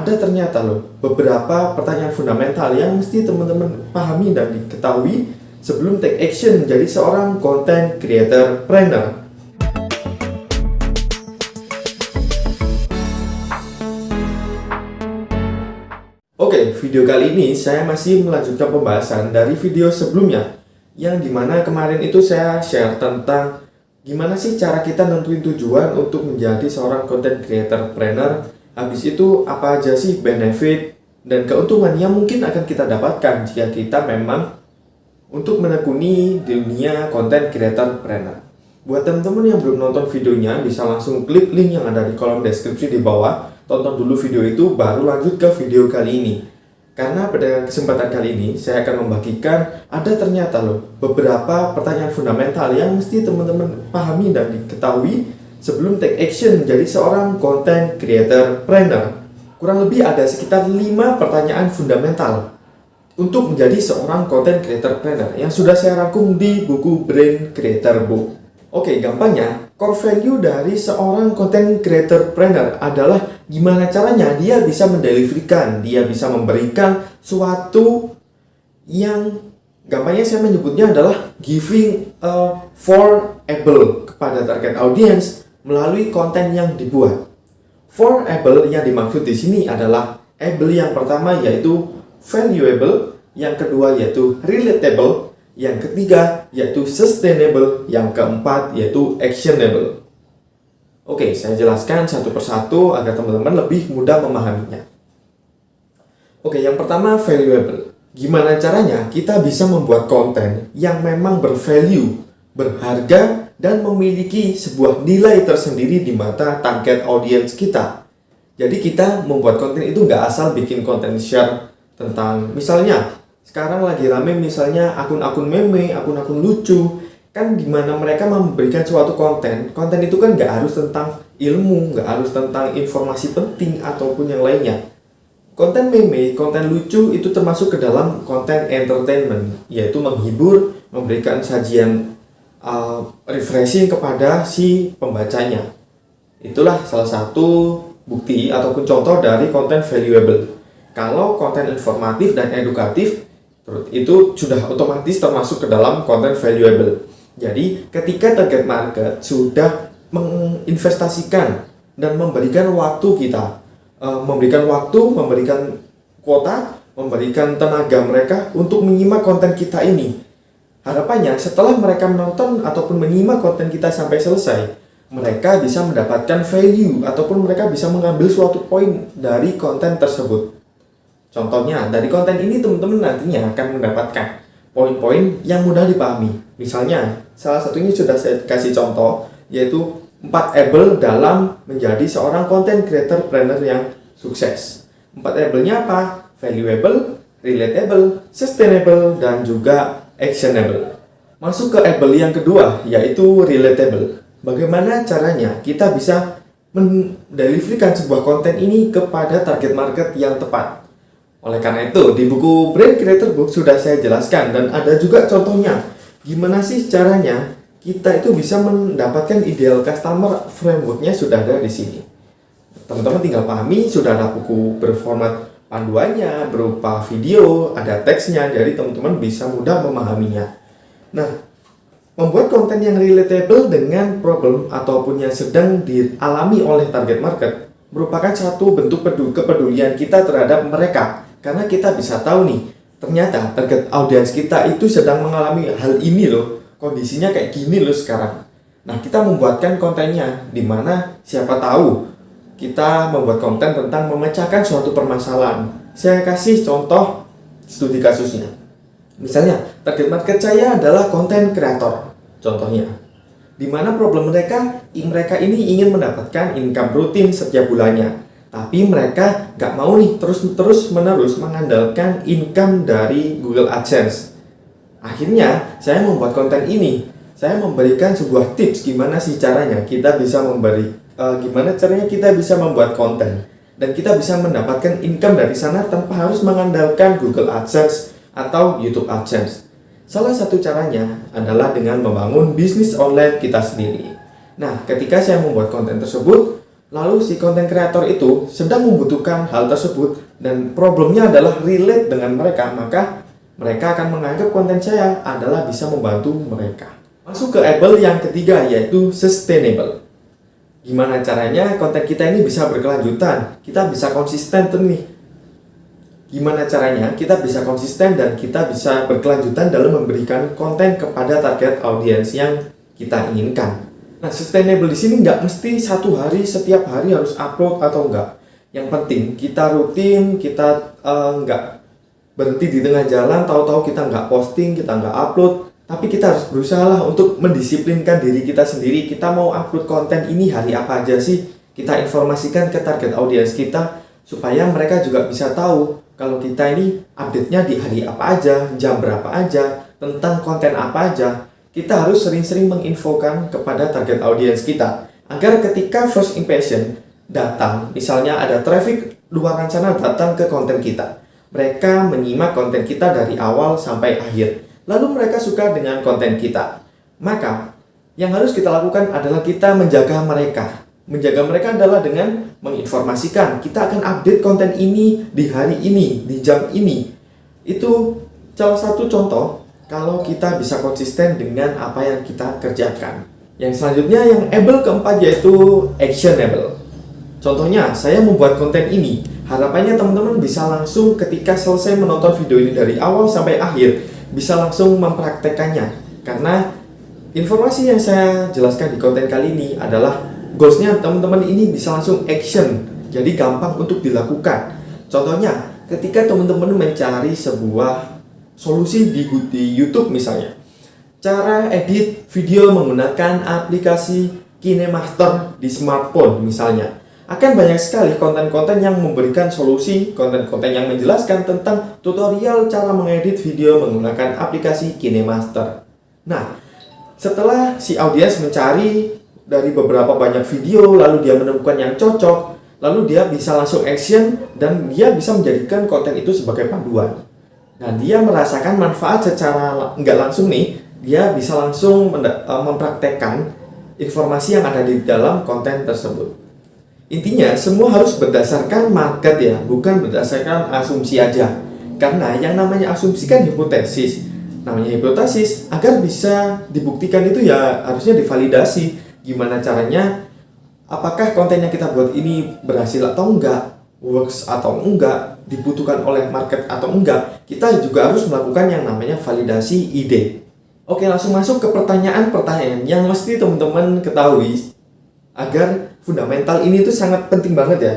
Ada ternyata loh beberapa pertanyaan fundamental yang mesti teman-teman pahami dan diketahui sebelum take action menjadi seorang content creator planner. Oke, video kali ini saya masih melanjutkan pembahasan dari video sebelumnya, yang dimana kemarin itu saya share tentang gimana sih cara kita nentuin tujuan untuk menjadi seorang content creator planner. Habis itu apa aja sih benefit dan keuntungan yang mungkin akan kita dapatkan jika kita memang untuk menekuni dunia content creator planner. Buat teman-teman yang belum nonton videonya, bisa langsung klik link yang ada di kolom deskripsi di bawah. Tonton dulu video itu, baru lanjut ke video kali ini. Karena pada kesempatan kali ini, saya akan membagikan ada ternyata loh beberapa pertanyaan fundamental yang mesti teman-teman pahami dan diketahui sebelum take action menjadi seorang content creator planner. Kurang lebih ada sekitar 5 pertanyaan fundamental untuk menjadi seorang content creator planner yang sudah saya rangkum di buku Brain Creator Book. Oke, gampangnya, core value dari seorang content creator planner adalah gimana caranya dia bisa mendeliverkan, dia bisa memberikan suatu yang gampangnya saya menyebutnya adalah giving a valuable kepada target audience melalui konten yang dibuat. Valuable yang dimaksud di sini adalah able yang pertama yaitu valuable, yang kedua yaitu relatable, yang ketiga yaitu sustainable, yang keempat yaitu actionable. Oke, saya jelaskan satu persatu agar teman-teman lebih mudah memahaminya. Oke, yang pertama valuable. Gimana caranya kita bisa membuat konten yang memang bervalue, berharga, dan memiliki sebuah nilai tersendiri di mata target audience kita. Jadi kita membuat konten itu nggak asal bikin konten share tentang, misalnya sekarang lagi rame misalnya akun-akun meme, akun-akun lucu, kan gimana mereka memberikan suatu konten itu kan nggak harus tentang ilmu, nggak harus tentang informasi penting ataupun yang lainnya. Konten meme, konten lucu itu termasuk ke dalam konten entertainment, yaitu menghibur, memberikan sajian refreshing kepada si pembacanya. Itulah salah satu bukti ataupun contoh dari konten valuable. Kalau konten informatif dan edukatif itu sudah otomatis termasuk ke dalam konten valuable. Jadi ketika target market sudah menginvestasikan dan memberikan waktu kita, memberikan kuota, memberikan tenaga mereka untuk menyimak konten kita ini, harapannya setelah mereka menonton ataupun menyimak konten kita sampai selesai, mereka bisa mendapatkan value ataupun mereka bisa mengambil suatu poin dari konten tersebut. Contohnya, dari konten ini teman-teman nantinya akan mendapatkan poin-poin yang mudah dipahami. Misalnya, salah satunya sudah saya kasih contoh, yaitu 4 able dalam menjadi seorang content creator planner yang sukses. 4 able-nya apa? Valuable, relatable, sustainable, dan juga actionable. Masuk ke able yang kedua, yaitu relatable. Bagaimana caranya kita bisa mendeliverkan sebuah konten ini kepada target market yang tepat? Oleh karena itu, di buku Brain Creator Book sudah saya jelaskan dan ada juga contohnya. Gimana sih caranya kita itu bisa mendapatkan ideal customer, frameworknya sudah ada di sini. Teman-teman tinggal pahami, sudah ada buku berformat panduannya, berupa video, ada teksnya, jadi teman-teman bisa mudah memahaminya. Nah, membuat konten yang relatable dengan problem ataupun yang sedang dialami oleh target market merupakan satu bentuk kepedulian kita terhadap mereka. Karena kita bisa tahu nih, ternyata target audiens kita itu sedang mengalami hal ini loh, kondisinya kayak gini loh sekarang. Nah, kita membuatkan kontennya, dimana siapa tahu kita membuat konten tentang memecahkan suatu permasalahan. Saya kasih contoh studi kasusnya. Misalnya, target market saya adalah konten kreator, contohnya. Dimana problem mereka ini ingin mendapatkan income rutin setiap bulannya. Tapi mereka nggak mau nih terus-menerus mengandalkan income dari Google AdSense. Akhirnya, saya membuat konten ini. Saya memberikan sebuah tips gimana sih caranya kita bisa membuat konten. Dan kita bisa mendapatkan income dari sana tanpa harus mengandalkan Google AdSense atau YouTube AdSense. Salah satu caranya adalah dengan membangun bisnis online kita sendiri. Nah, ketika saya membuat konten tersebut, lalu si konten kreator itu sedang membutuhkan hal tersebut dan problemnya adalah relate dengan mereka, maka mereka akan menganggap konten saya adalah bisa membantu mereka. Masuk ke able yang ketiga, yaitu sustainable. Gimana caranya konten kita ini bisa berkelanjutan, kita bisa konsisten tuh nih. Gimana caranya kita bisa konsisten dan kita bisa berkelanjutan dalam memberikan konten kepada target audiens yang kita inginkan. Nah, sustainable di sini nggak mesti satu hari, setiap hari harus upload atau enggak. Yang penting kita rutin, kita nggak berhenti di tengah jalan, tahu-tahu kita nggak posting, kita nggak upload. Tapi kita harus berusaha lah untuk mendisiplinkan diri kita sendiri. Kita mau upload konten ini hari apa aja sih? Kita informasikan ke target audiens kita supaya mereka juga bisa tahu kalau kita ini update-nya di hari apa aja, jam berapa aja, tentang konten apa aja. Kita harus sering-sering menginfokan kepada target audiens kita agar ketika first impression datang, misalnya ada traffic luar sana datang ke konten kita, mereka menyimak konten kita dari awal sampai akhir. Lalu mereka suka dengan konten kita. Maka, yang harus kita lakukan adalah kita menjaga mereka. Menjaga mereka adalah dengan menginformasikan, kita akan update konten ini di hari ini, di jam ini. Itu salah satu contoh kalau kita bisa konsisten dengan apa yang kita kerjakan. Yang selanjutnya, yang able keempat, yaitu actionable. Contohnya, saya membuat konten ini. Harapannya teman-teman bisa langsung ketika selesai menonton video ini dari awal sampai akhir, bisa langsung mempraktekannya. Karena informasi yang saya jelaskan di konten kali ini adalah goalsnya teman-teman ini bisa langsung action, jadi gampang untuk dilakukan. Contohnya, ketika teman-teman mencari sebuah solusi di YouTube misalnya, cara edit video menggunakan aplikasi KineMaster di smartphone misalnya, akan banyak sekali konten-konten yang memberikan solusi, konten-konten yang menjelaskan tentang tutorial cara mengedit video menggunakan aplikasi KineMaster. Nah, setelah si audiens mencari dari beberapa banyak video, lalu dia menemukan yang cocok, lalu dia bisa langsung action dan dia bisa menjadikan konten itu sebagai panduan. Nah, dia merasakan manfaat secara nggak langsung nih, dia bisa langsung mempraktekkan informasi yang ada di dalam konten tersebut. Intinya, semua harus berdasarkan market ya, bukan berdasarkan asumsi aja. Karena yang namanya asumsi kan hipotesis. Namanya hipotesis, agar bisa dibuktikan itu ya harusnya divalidasi. Gimana caranya, apakah konten yang kita buat ini berhasil atau enggak, works atau enggak, dibutuhkan oleh market atau enggak. Kita juga harus melakukan yang namanya validasi ide. Oke, langsung masuk ke pertanyaan-pertanyaan yang mesti teman-teman ketahui agar fundamental ini tuh sangat penting banget ya.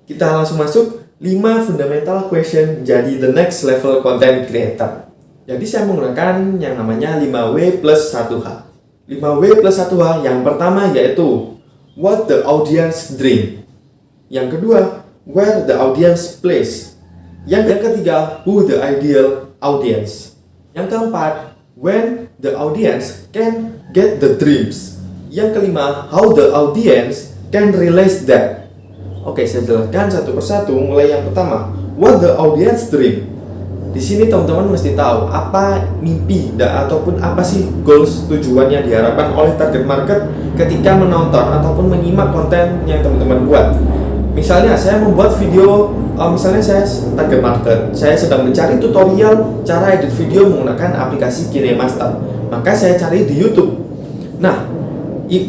Kita langsung masuk 5 fundamental question jadi the next level content creator. Jadi saya menggunakan yang namanya 5W plus 1H. 5W plus 1H yang pertama yaitu what the audience dream. Yang kedua, where the audience plays. Yang ketiga, who the ideal audience. Yang keempat, when the audience can get the dreams. Yang kelima, how the audience can realize that. Oke, saya jelaskan satu persatu. Mulai yang pertama, what the audience dream. Di sini teman-teman mesti tahu apa mimpi ataupun apa sih goals, tujuan yang diharapkan oleh target market ketika menonton ataupun menyimak konten yang teman-teman buat. Misalnya saya membuat video, misalnya saya target market, saya sedang mencari tutorial cara edit video menggunakan aplikasi KineMaster. Maka saya cari di YouTube. Nah,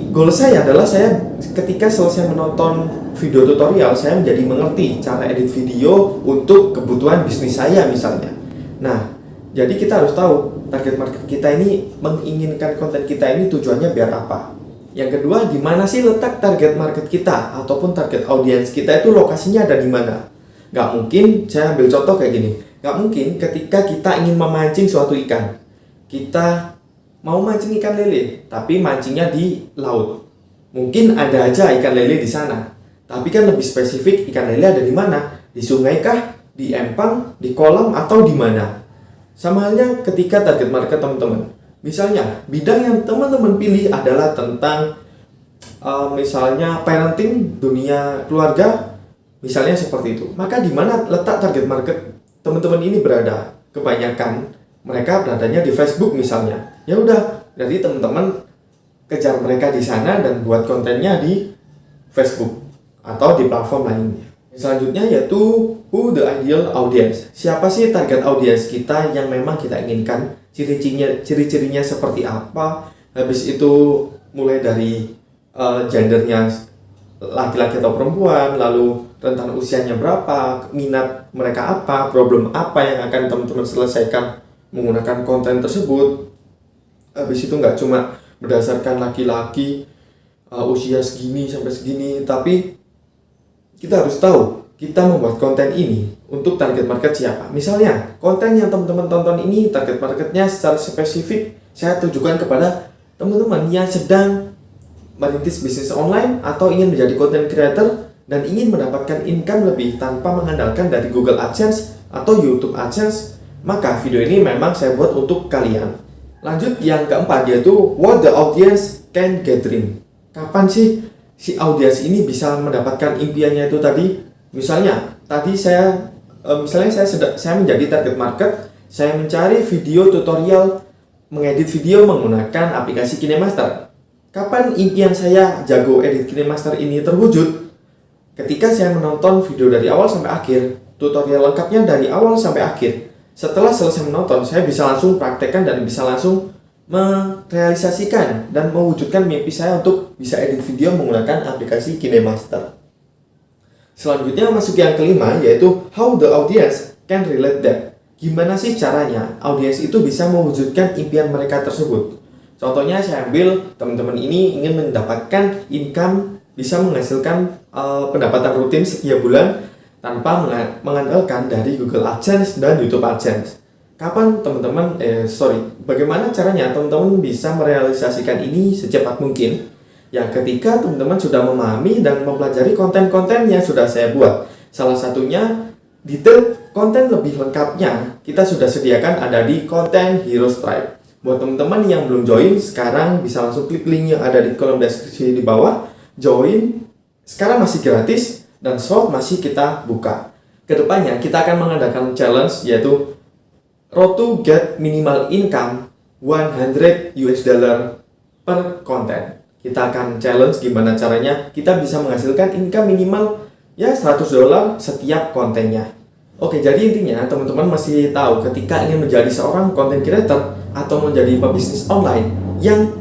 goal saya adalah saya ketika selesai menonton video tutorial, saya menjadi mengerti cara edit video untuk kebutuhan bisnis saya misalnya. Nah, jadi kita harus tahu target market kita ini menginginkan konten kita ini tujuannya biar apa. Yang kedua, di mana sih letak target market kita ataupun target audiens kita itu lokasinya ada di mana? Gak mungkin, saya ambil contoh kayak gini. Gak mungkin ketika kita ingin memancing suatu ikan, kita mau mancing ikan lele, tapi mancingnya di laut. Mungkin ada aja ikan lele di sana, tapi kan lebih spesifik ikan lele ada di mana? Di sungai kah? Di empang? Di kolam? Atau di mana? Sama halnya ketika target market teman-teman. Misalnya, bidang yang teman-teman pilih adalah tentang misalnya parenting, dunia keluarga, misalnya seperti itu. Maka di mana letak target market teman-teman ini berada? Kebanyakan mereka beradanya di Facebook misalnya. Ya udah, jadi teman-teman kejar mereka di sana dan buat kontennya di Facebook. atau di platform lainnya. Selanjutnya yaitu who the ideal audience. Siapa sih target audience kita yang memang kita inginkan? Ciri-cirinya seperti apa? Habis itu mulai dari gendernya laki-laki atau perempuan, lalu rentan usianya berapa, minat mereka apa, problem apa yang akan teman-teman selesaikan menggunakan konten tersebut. Habis itu nggak cuma berdasarkan laki-laki usia segini sampai segini, tapi kita harus tahu kita membuat konten ini untuk target market siapa. Misalnya, konten yang teman-teman tonton ini target marketnya secara spesifik saya tujukan kepada teman-teman yang sedang merintis bisnis online atau ingin menjadi content creator dan ingin mendapatkan income lebih tanpa mengandalkan dari Google AdSense atau YouTube AdSense, maka video ini memang saya buat untuk kalian. Lanjut yang keempat yaitu what the audience can gathering. Kapan sih si audiens ini bisa mendapatkan impiannya itu tadi? Misalnya, tadi saya menjadi target market, saya mencari video tutorial mengedit video menggunakan aplikasi KineMaster. Kapan impian saya jago edit KineMaster ini terwujud? Ketika saya menonton video dari awal sampai akhir, tutorial lengkapnya dari awal sampai akhir. Setelah selesai menonton, saya bisa langsung praktekkan dan bisa langsung merealisasikan dan mewujudkan mimpi saya untuk bisa edit video menggunakan aplikasi KineMaster. Selanjutnya masuk yang kelima yaitu how the audience can relate that. Gimana sih caranya audiens itu bisa mewujudkan impian mereka tersebut? Contohnya saya ambil teman-teman ini ingin mendapatkan income, bisa menghasilkan pendapatan rutin setiap bulan tanpa mengandalkan dari Google AdSense dan YouTube AdSense. Bagaimana caranya teman-teman bisa merealisasikan ini secepat mungkin? Ya, ketika teman-teman sudah memahami dan mempelajari konten-konten yang sudah saya buat. Salah satunya detail konten lebih lengkapnya kita sudah sediakan ada di Content Heroes Tribe. Buat teman-teman yang belum join, sekarang bisa langsung klik link yang ada di kolom deskripsi di bawah. Join, sekarang masih gratis dan slot masih kita buka. Kedepannya kita akan mengadakan challenge yaitu Road to get minimal income $100 per konten. Kita akan challenge gimana caranya kita bisa menghasilkan income minimal ya $100 setiap kontennya. Oke, jadi intinya teman-teman masih tahu ketika ingin menjadi seorang content creator atau menjadi pebisnis online yang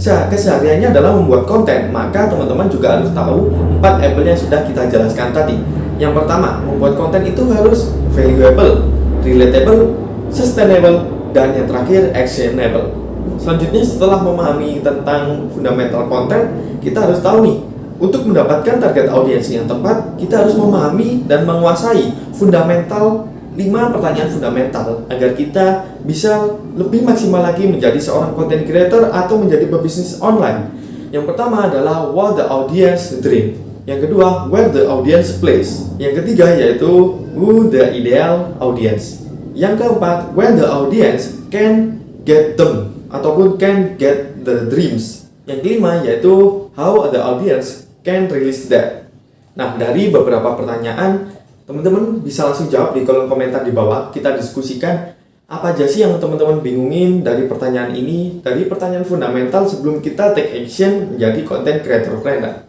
kesehariannya adalah membuat konten, maka teman-teman juga harus tahu 4 label yang sudah kita jelaskan tadi. Yang pertama, membuat konten itu harus valuable, relatable, sustainable, dan yang terakhir actionable. Selanjutnya setelah memahami tentang fundamental konten, kita harus tahu nih, untuk mendapatkan target audiens yang tepat, kita harus memahami dan menguasai fundamental 5 pertanyaan fundamental agar kita bisa lebih maksimal lagi menjadi seorang content creator atau menjadi pebisnis online. Yang pertama adalah what the audience dream. Yang kedua, where the audience plays. Yang ketiga yaitu who the ideal audience. Yang keempat, when the audience can get them ataupun can get the dreams. Yang kelima yaitu how the audience can release that. Nah, dari beberapa pertanyaan, teman-teman bisa langsung jawab di kolom komentar di bawah. Kita diskusikan apa aja sih yang teman-teman bingungin dari pertanyaan ini, dari pertanyaan fundamental sebelum kita take action menjadi content creator planner.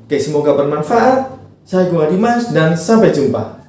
Oke, semoga bermanfaat. Saya Gua Dimas dan sampai jumpa.